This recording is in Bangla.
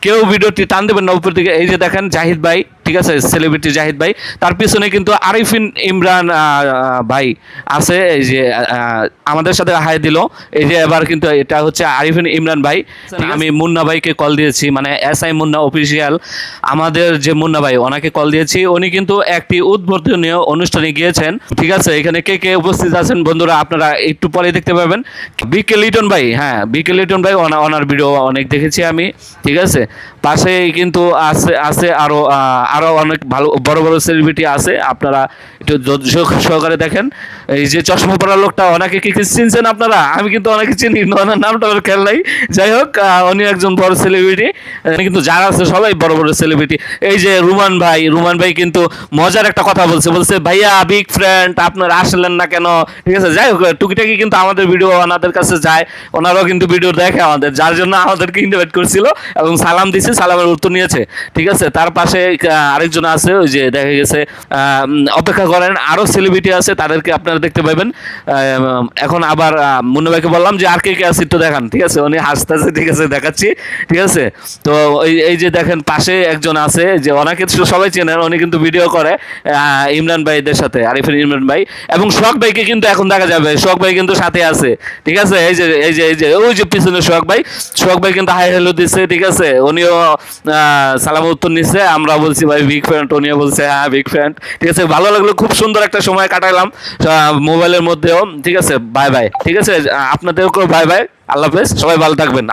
কেউ ভিডিওটি টান দেবেন না উপর দিকে। এই যে দেখেন জাহিদ ভাই, ঠিক আছে, সেলিব্রিটি জাহিদ ভাই, তার পিছনে কিন্তু আরিফিন ইমরান ভাই আছে, এই যে আমাদের সাথে হাই দিল। এই যে এবার কিন্তু এটা হচ্ছে আরিফিন ইমরান ভাই। আমি মুন্না ভাইকে কল দিয়েছি, মানে SI মুন্না অফিসিয়াল, আমাদের যে মুন্না ভাই ওনাকে কল দিয়েছি। উনি কিন্তু একটি উদ্বোধনীয় অনুষ্ঠানে গিয়েছেন, ঠিক আছে। এখানে কে কে উপস্থিত আছেন বন্ধুরা আপনারা একটু পরে দেখতে পাবেন। বিকে লিটন ভাই, হ্যাঁ বিকে লিটন ভাই, ওনার ভিডিও অনেক দেখেছি আমি, ঠিক আছে। পাশেই কিন্তু আছে আরো আরো অনেক ভালো বড় বড় সেলিব্রিটি আছে, আপনারা একটু সহকারে দেখেন। এই যে চশমা পরা লোকটা, ওনাকে কি চিনছেন আপনারা? আমি কিন্তু অনেকে চিনি, ওনার নামটা আমার খেয়াল নাই। যাই হোক, উনি একজন বড় সেলিব্রিটি, কিন্তু যারা আছে সবাই বড় বড় সেলিব্রিটি। এই যে রুমান ভাই কিন্তু মজার একটা কথা বলছে ভাইয়া বিগ ফ্রেন্ড আপনারা আসলেন না কেন, ঠিক আছে। যাই হোক, টুকিটাকি কিন্তু আমাদের ভিডিও ওনাদের কাছে যায়, ওনারাও কিন্তু ভিডিও দেখে আমাদের, যার জন্য আমাদেরকে ইনভাইট করেছিল এবং সালাম দিছে, সালামের উত্তর নিয়েছে, ঠিক আছে। তার পাশে আরেকজন আছে, ওই যে দেখা গেছে, অপেক্ষা করেন আরো সেলিব্রিটি আছে, তাদেরকে আপনারা দেখতে পাবেন। এখন আবার মুন্না ভাইকে বললাম যে আর কে কে আছে একটু দেখান, ঠিক আছে। উনি হাসতেছে, ঠিক আছে, দেখাচ্ছি, ঠিক আছে। তো এই যে দেখেন পাশে একজন আছে, যে ওনাকে সবাই চেনেন, উনি কিন্তু ভিডিও করে ইমরান ভাইদের সাথে, আরিফিন ইমরান ভাই, এবং সোহাগ ভাইকে কিন্তু এখন দেখা যাবে, সোহাগ ভাই কিন্তু সাথে আছে, ঠিক আছে। এই যে ওই যে পিছনে সোহাগ ভাই কিন্তু হাই হ্যালো দিচ্ছে, ঠিক আছে। উনিও সালাম উত্তর নিচ্ছে, আমরা বলছি ভাই বিগ ফ্রেন্ড, উনিও বলছে হ্যাঁ বিগ ফ্রেন্ড, ঠিক আছে। ভালো লাগলো, খুব সুন্দর একটা সময় কাটাইলাম মোবাইলের মধ্যেও, ঠিক আছে। বাই বাই, ঠিক আছে, আপনাদেরকেও বাই বাই, আল্লাহ হাফেজ, সবাই ভালো থাকবেন।